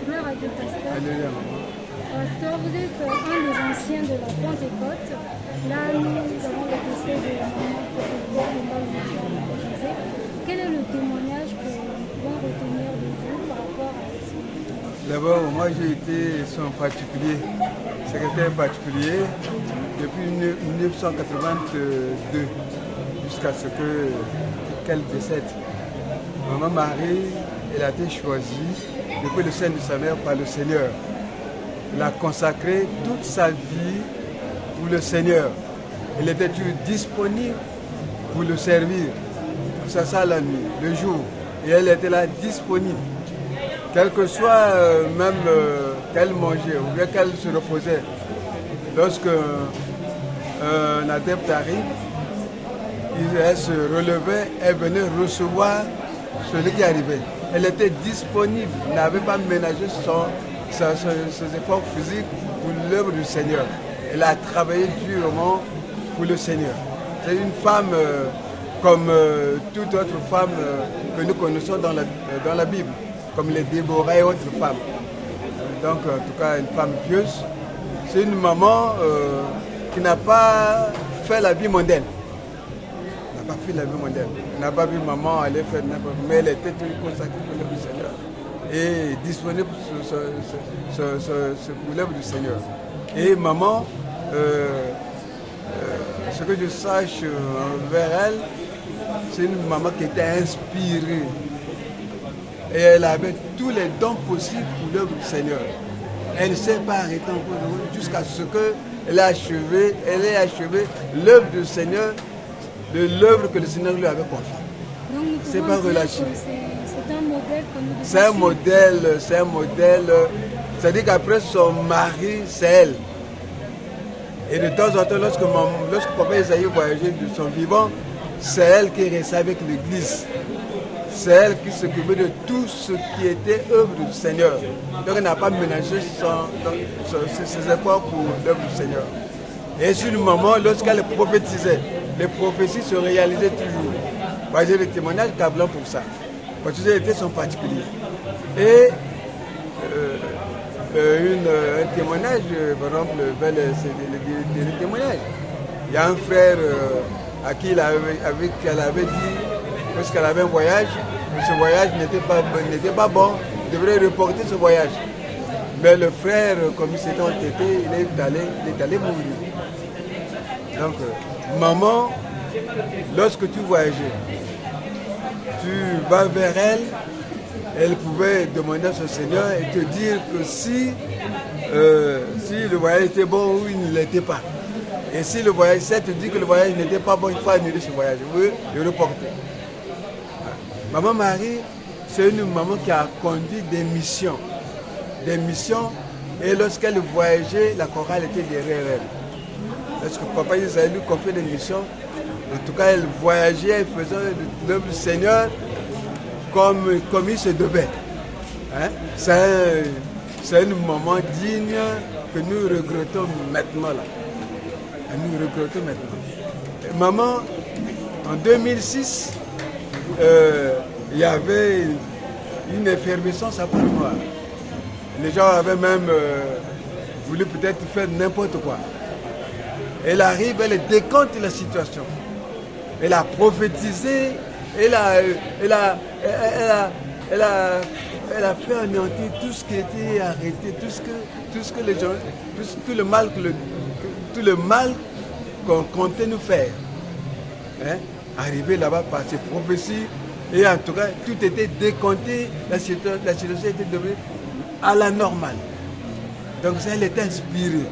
Gloire à Dieu, pasteur. Alléluia, maman. Pasteur, vous êtes un des anciens de la Pentecôte. Là, nous avons le décès de maman Prophétie. Quel est le témoignage que nous pouvons retenir de vous par rapport à ça? D'abord, moi j'ai été son particulier, secrétaire particulier depuis 1982 jusqu'à ce qu'elle décède. Maman Marie, elle a été choisie depuis le sein de sa mère par le Seigneur. Elle a consacré toute sa vie pour le Seigneur. Elle était toujours disponible pour le servir, ça la nuit, le jour. Et elle était là disponible. Quel que soit qu'elle mangeait ou bien qu'elle se reposait. Lorsque un adepte arrive, elle se relevait, elle venait recevoir celui qui arrivait. Elle était disponible, n'avait pas ménagé ses efforts physiques pour l'œuvre du Seigneur. Elle a travaillé durement pour le Seigneur. C'est une femme comme toute autre femme que nous connaissons dans la Bible, comme les Déborah et autres femmes. Donc en tout cas une femme pieuse. C'est une maman qui n'a pas fait la vie mondaine. Elle n'a pas fait la vie mondaine. Elle n'a pas vu maman aller faire n'importe quoi, mais elle était toujours consacrée pour l'œuvre du Seigneur et disponible pour l'œuvre du Seigneur. Et maman, ce que je sache envers elle, c'est une maman qui était inspirée. Et elle avait tous les dons possibles pour l'œuvre du Seigneur. Elle ne s'est pas arrêtée encore jusqu'à ce qu'elle ait achevé l'œuvre du Seigneur, de l'œuvre que le Seigneur lui avait confiée. C'est pas relâché. C'est un modèle que nous devons c'est un modèle. C'est-à-dire qu'après son mari, c'est elle. Et de temps en temps, lorsque papa Isaïe voyageait de son vivant, c'est elle qui restait avec l'église. C'est elle qui s'occupait de tout ce qui était œuvre du Seigneur. Donc elle n'a pas ménagé ses efforts pour l'œuvre du Seigneur. Et sur le moment, lorsqu'elle prophétisait, les prophéties se réalisaient toujours. J'ai des témoignages câblants pour ça. Parce que était son particulier. Et un témoignage, par exemple, c'est des témoignages. Il y a un frère à qui elle avait dit, parce qu'elle avait un voyage, que ce voyage n'était pas bon, il devrait reporter ce voyage. Mais le frère, comme il s'était entêté, il est allé mourir. Donc, maman, lorsque tu voyageais, tu vas vers elle, elle pouvait demander à son Seigneur et te dire que si le voyage était bon ou il ne l'était pas. Et si le voyage, si elle te dit que le voyage n'était pas bon, il faut annuler ce voyage, le reporter. Maman Marie, c'est une maman qui a conduit des missions. Et lorsqu'elle voyageait, la chorale était derrière elle. Lorsque papa Isaïe lui confiait des missions, en tout cas elle voyageait, elle faisait l'œuvre du Seigneur comme il se devait. Hein? C'est une maman digne que nous regrettons maintenant. Là. Nous regrettons maintenant. Et maman, en 2006, il y avait une effervescence à Port-Noir. Les gens avaient même voulu peut-être faire n'importe quoi. Elle arrive, elle décompte la situation. Elle a prophétisé, elle a fait anéantir tout ce qui était arrêté, tout ce que les gens, tout le mal qu'on comptait nous faire. Hein? Arrivé là-bas par ces prophéties, et en tout cas, tout était décompté, la situation était devenue à la normale. Donc ça, elle était inspirée.